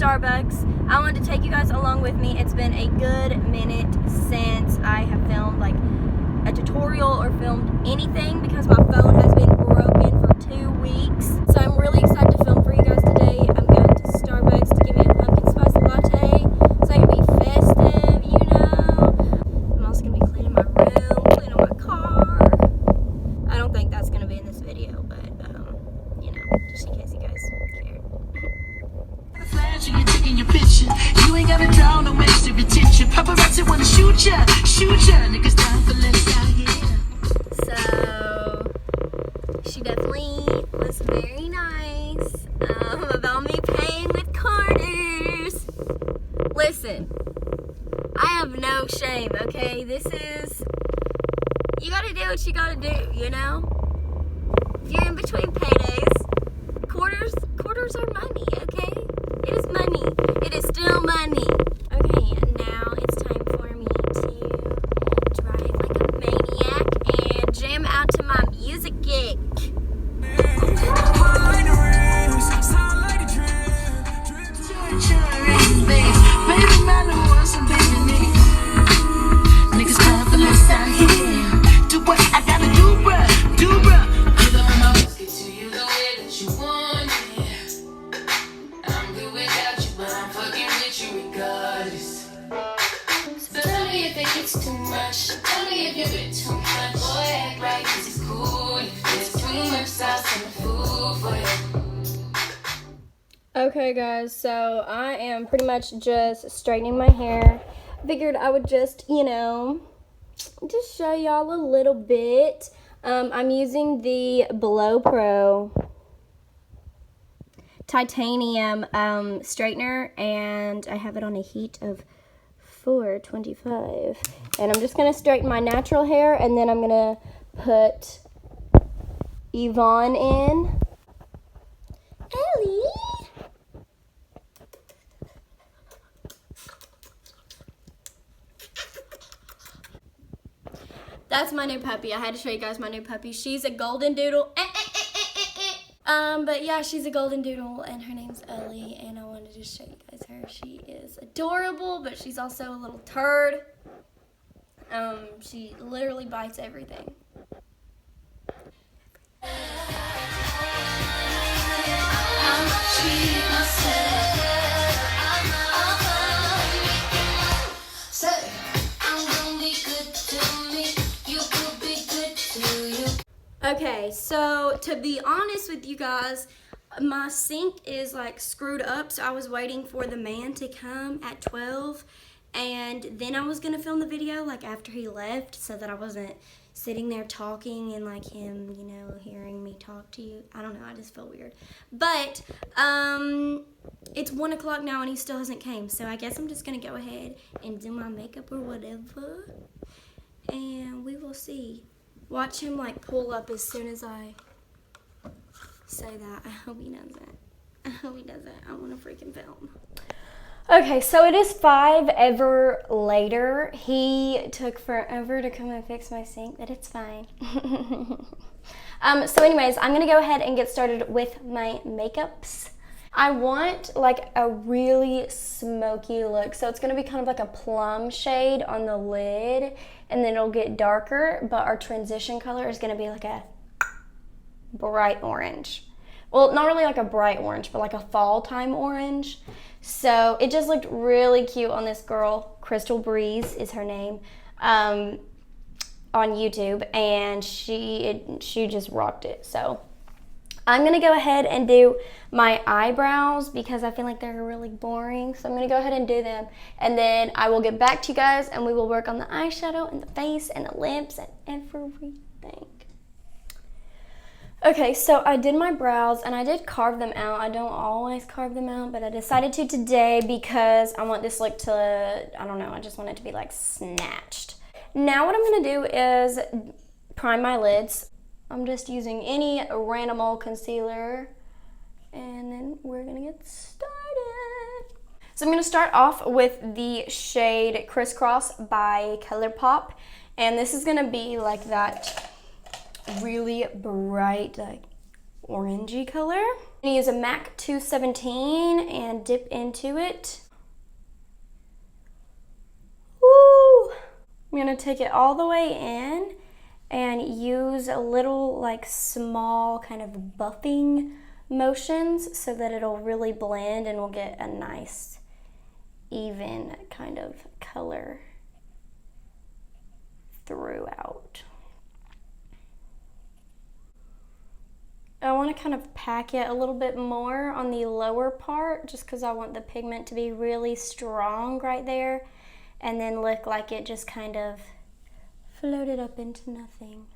Starbucks. I wanted to take you guys along with me. It's been a good minute since I have filmed like a tutorial or filmed anything because my phone has been broken for 2 weeks. So I'm really excited to film for you guys today. I'm going to Starbucks to get me a pumpkin spice latte so I can be festive, you know. I'm also going to be cleaning my room, cleaning my car. I don't think that's going to be in this video, but you know, just in case you guys care. You taking your picture. You ain't gotta draw no extra attention. Paparazzi wanna shoot ya, niggas down for less out here. So she definitely was very nice about me paying with quarters. Listen, I have no shame, okay? This is, you gotta do what you gotta do, you know? If you're in between paydays, quarters are money, okay? It is money. It is still money. Okay, now it's time for me to drive like a maniac and jam out to my music gig. Niggas come for less out here. Do what I gotta do, bruh, do bruh. Get to you the way that you want it. I'm good without you, but I'm fucking with you regardless. So tell me if it gets too much. Tell me if you get too much. Boy, act right, 'cause it's cool. If there's too much sauce in the food for you. Okay guys, so I am pretty much just straightening my hair. Figured I would just, you know, just show y'all a little bit. I'm using the Below Pro titanium straightener, and I have it on a heat of 425. And I'm just gonna straighten my natural hair, and then I'm gonna put Yvonne in. Ellie! That's my new puppy. I had to show you guys my new puppy. She's a golden doodle. But yeah, she's a golden doodle, and her name's Ellie, and I wanted to show you guys her. She is adorable, but she's also a little turd. She literally bites everything. Okay, so to be honest with you guys, my sink is like screwed up, so I was waiting for the man to come at 12, and then I was gonna film the video like after he left so that I wasn't sitting there talking and like him, you know, hearing me talk to you. I don't know, I just feel weird. But it's 1 o'clock now and he still hasn't came, so I guess I'm just gonna go ahead and do my makeup or whatever, and we will see. Watch him like pull up as soon as I say that. I hope he doesn't. I hope he doesn't. I want to freaking film. Okay, so it is 5 ever later. He took forever to come and fix my sink, but it's fine. So anyways, I'm going to go ahead and get started with my makeups. I want like a really smoky look, so it's going to be kind of like a plum shade on the lid, and then it'll get darker, but our transition color is going to be like a bright orange. Well, not really like a bright orange, but like a fall time orange. So it just looked really cute on this girl. Crystal Breeze is her name, on YouTube, and she just rocked it. So I'm gonna go ahead and do my eyebrows because I feel like they're really boring. So I'm gonna go ahead and do them, and then I will get back to you guys and we will work on the eyeshadow and the face and the lips and everything. Okay, so I did my brows and I did carve them out. I don't always carve them out, but I decided to today because I want this look to, I don't know, I just want it to be like snatched. Now what I'm gonna do is prime my lids. I'm just using any random old concealer, and then we're gonna get started. So I'm gonna start off with the shade Crisscross by Colourpop, and this is gonna be like that really bright, like orangey color. I'm gonna use a MAC 217 and dip into it. Woo! I'm gonna take it all the way in and use a little like small kind of buffing motions so that it'll really blend and we'll get a nice even kind of color throughout. I want to kind of pack it a little bit more on the lower part just because I want the pigment to be really strong right there and then look like it just kind of floated up into nothing.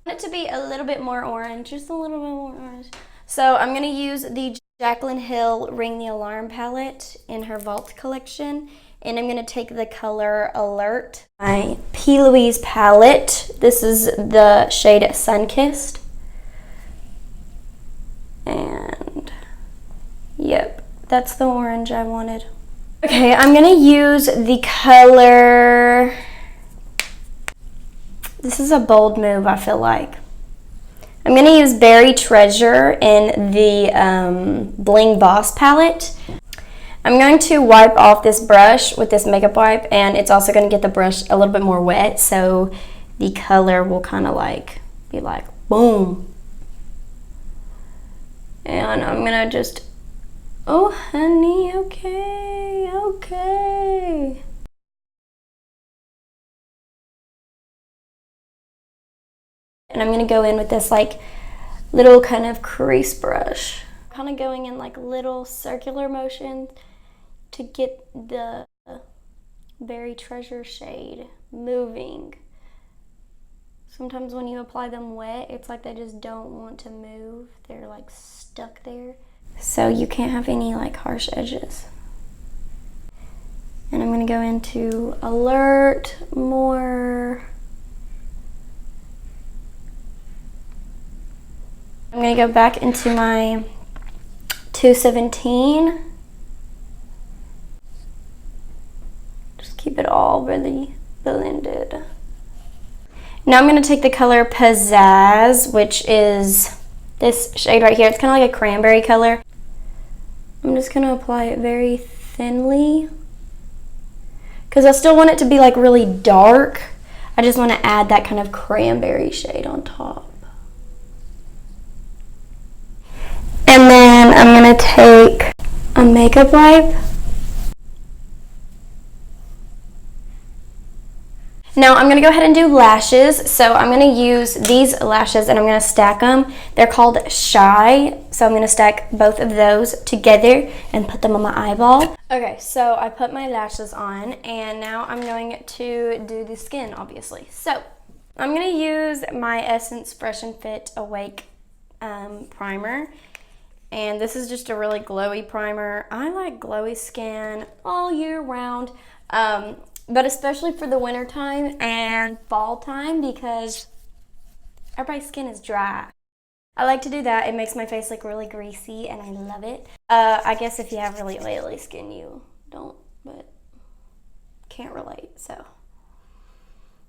I want it to be a little bit more orange, just a little bit more orange. So I'm going to use the Jaclyn Hill Ring the Alarm palette in her Vault collection, and I'm going to take the color Alert. My P. Louise palette, this is the shade Sunkissed. And yep, that's the orange I wanted. Okay, I'm going to use the color, this is a bold move I feel like. I'm going to use Berry Treasure in the Bling Boss palette. I'm going to wipe off this brush with this makeup wipe, and it's also going to get the brush a little bit more wet, so the color will kind of like be like boom. And I'm going to just, oh honey, okay, okay. And I'm going to go in with this like little kind of crease brush. Kind of going in like little circular motions to get the Berry Treasure shade moving. Sometimes when you apply them wet, it's like they just don't want to move. They're like stuck there. So you can't have any like harsh edges. And I'm going to go into Alert more. I'm going to go back into my 217. Just keep it all really blended. Now I'm going to take the color Pizzazz, which is this shade right here. It's kind of like a cranberry color. I'm just going to apply it very thinly because I still want it to be like really dark. I just want to add that kind of cranberry shade on top. And then I'm going to take a makeup wipe. Now I'm going to go ahead and do lashes. So I'm going to use these lashes and I'm going to stack them. They're called Shy. So I'm going to stack both of those together and put them on my eyeball. Okay, so I put my lashes on and now I'm going to do the skin, obviously. So I'm going to use my Essence Fresh and Fit Awake primer. And this is just a really glowy primer. I like glowy skin all year round, but especially for the winter time and fall time because everybody's skin is dry. I like to do that. It makes my face look really greasy and I love it. I guess if you have really oily skin, you don't, but can't relate, so.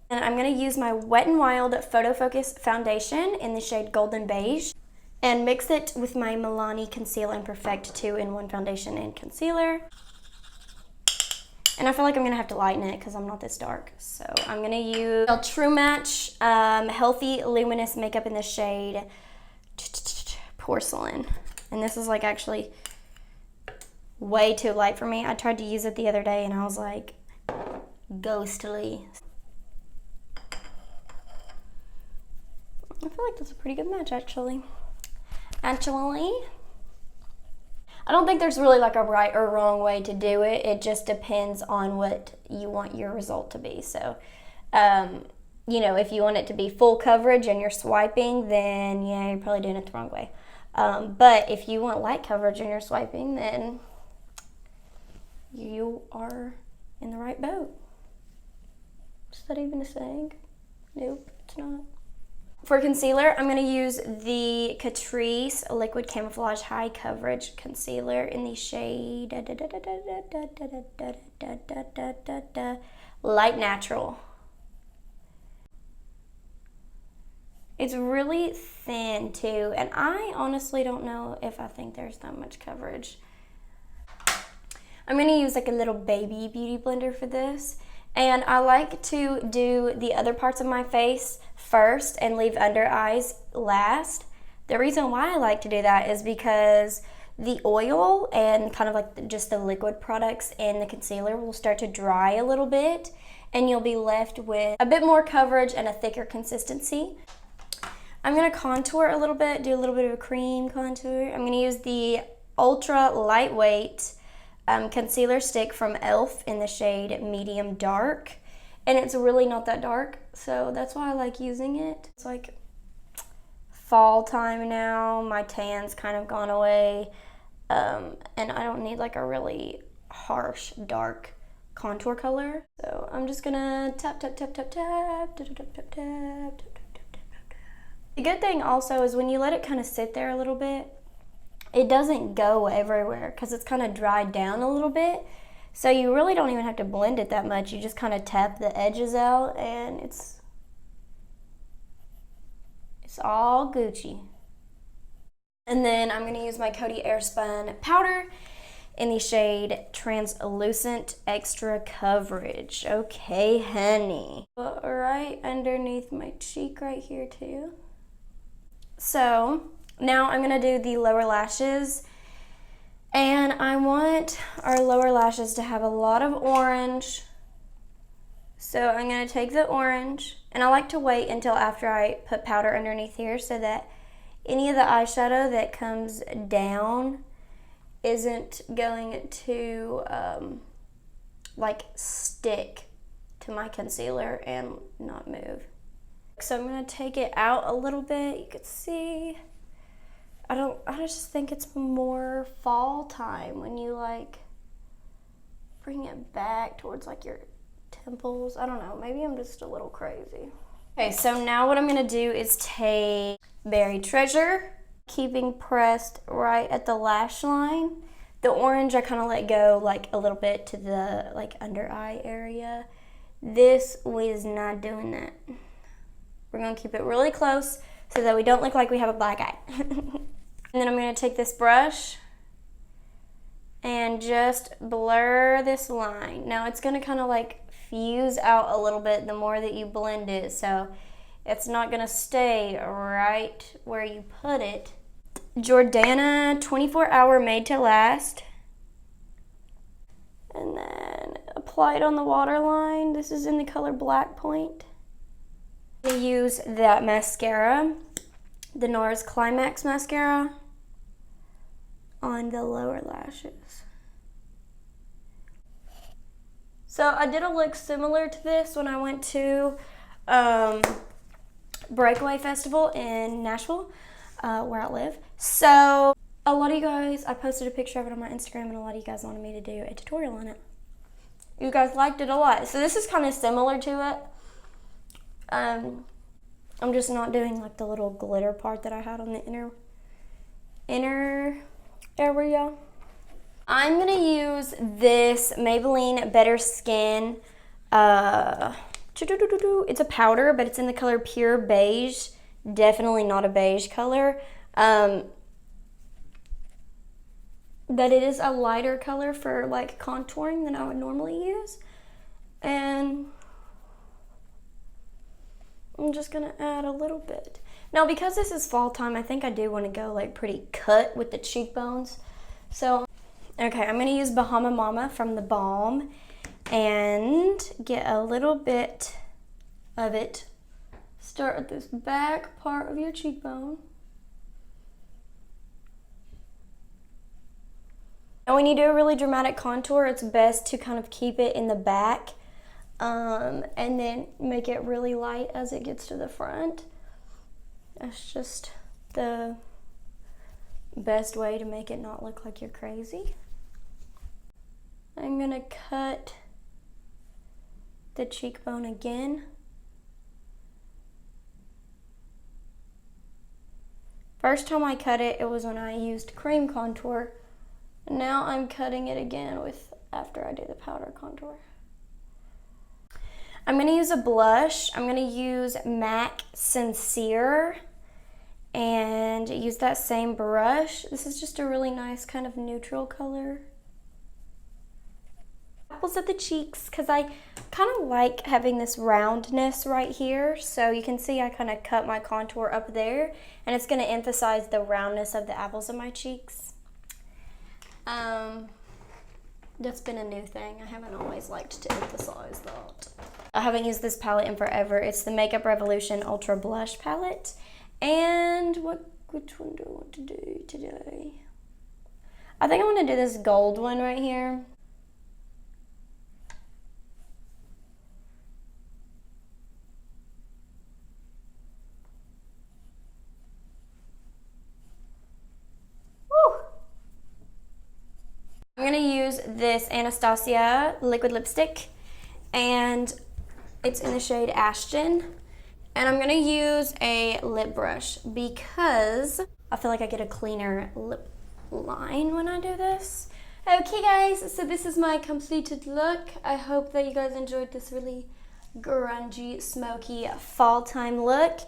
And I'm gonna use my Wet n Wild Photo Focus foundation in the shade Golden Beige. And mix it with my Milani Conceal and Perfect 2-in-1 foundation and concealer. And I feel like I'm going to have to lighten it because I'm not this dark. So I'm going to use True Match Healthy Luminous Makeup in the shade Porcelain. And this is like actually way too light for me. I tried to use it the other day and I was like ghostly. I feel like that's a pretty good match actually. I don't think there's really like a right or wrong way to do it. It just depends on what you want your result to be. So, you know, if you want it to be full coverage and you're swiping, then yeah, you're probably doing it the wrong way. But if you want light coverage and you're swiping, then you are in the right boat. Is that even a saying? Nope, it's not. For concealer, I'm going to use the Catrice Liquid Camouflage High Coverage Concealer in the shade Light Natural. It's really thin too, and I honestly don't know if I think there's that much coverage. I'm gonna use like a little baby beauty blender for this, and I like to do the other parts of my face first and leave under eyes last. The reason why I like to do that is because the oil and kind of like just the liquid products and the concealer will start to dry a little bit, and you'll be left with a bit more coverage and a thicker consistency. I'm gonna contour a little bit, do a little bit of a cream contour. I'm gonna use the ultra lightweight concealer stick from e.l.f. in the shade medium dark, and it's really not that dark, so that's why I like using it. It's like fall time now, my tan's kind of gone away, and I don't need like a really harsh dark contour color. So I'm just gonna tap, tap, tap, tap, tap, tap, tap, tap, tap, tap, tap, tap. The good thing also is when you let it kind of sit there a little bit, it doesn't go everywhere because it's kind of dried down a little bit. So you really don't even have to blend it that much. You just kind of tap the edges out and it's all Gucci. And then I'm going to use my Coty Airspun powder in the shade Translucent Extra Coverage. Okay, honey. Right underneath my cheek right here too. So now I'm going to do the lower lashes, and I want our lower lashes to have a lot of orange. So I'm going to take the orange, and I like to wait until after I put powder underneath here so that any of the eyeshadow that comes down isn't going to like stick to my concealer and not move. So I'm going to take it out a little bit. You can see I just think it's more fall time when you like bring it back towards like your temples. I don't know, maybe I'm just a little crazy. Okay, so now what I'm gonna do is take Buried Treasure, keeping pressed right at the lash line. The orange I kind of let go like a little bit to the like under eye area. This is not doing that. We're gonna keep it really close so that we don't look like we have a black eye. And then I'm gonna take this brush and just blur this line. Now it's gonna kind of like fuse out a little bit the more that you blend it, so it's not gonna stay right where you put it. Jordana 24-hour Made to Last. And then apply it on the waterline. This is in the color Black Point. I use that mascara, the Nars Climax mascara, on the lower lashes. So I did a look similar to this when I went to Breakaway Festival in Nashville, where I live. So a lot of you guys, I posted a picture of it on my Instagram, and a lot of you guys wanted me to do a tutorial on it. You guys liked it a lot. So this is kind of similar to it. I'm just not doing like the little glitter part that I had on the inner area. I'm gonna use this Maybelline Better Skin. It's a powder, but it's in the color Pure Beige. Definitely not a beige color. But it is a lighter color for like contouring than I would normally use. And I'm just gonna add a little bit. Now because this is fall time, I think I do want to go like pretty cut with the cheekbones. So, okay, I'm gonna use Bahama Mama from the Balm and get a little bit of it. Start at this back part of your cheekbone. And when you do a really dramatic contour, it's best to kind of keep it in the back and then make it really light as it gets to the front. That's just the best way to make it not look like you're crazy. I'm gonna cut the cheekbone again. First time I cut it, it was when I used cream contour. Now I'm cutting it again after I do the powder contour. I'm going to use a blush. I'm going to use MAC Sincere and use that same brush. This is just a really nice kind of neutral color. Apples of the cheeks, because I kind of like having this roundness right here. So you can see I kind of cut my contour up there, and it's going to emphasize the roundness of the apples of my cheeks. That's been a new thing. I haven't always liked to emphasize that. I haven't used this palette in forever. It's the Makeup Revolution Ultra Blush Palette. And which one do I want to do today? I think I want to do this gold one right here. I'm going to use this Anastasia liquid lipstick, and it's in the shade Ashton. And I'm going to use a lip brush because I feel like I get a cleaner lip line when I do this. Okay guys, so this is my completed look. I hope that you guys enjoyed this really grungy, smoky, fall time look.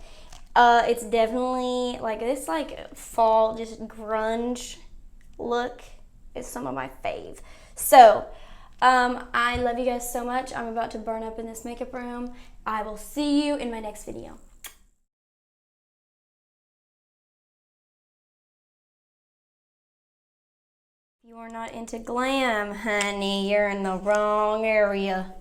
It's definitely like this fall, just grunge look is some of my fave. So I love you guys so much. I'm about to burn up in this makeup room. I will see you in my next video. If you are not into glam, honey, you're in the wrong area.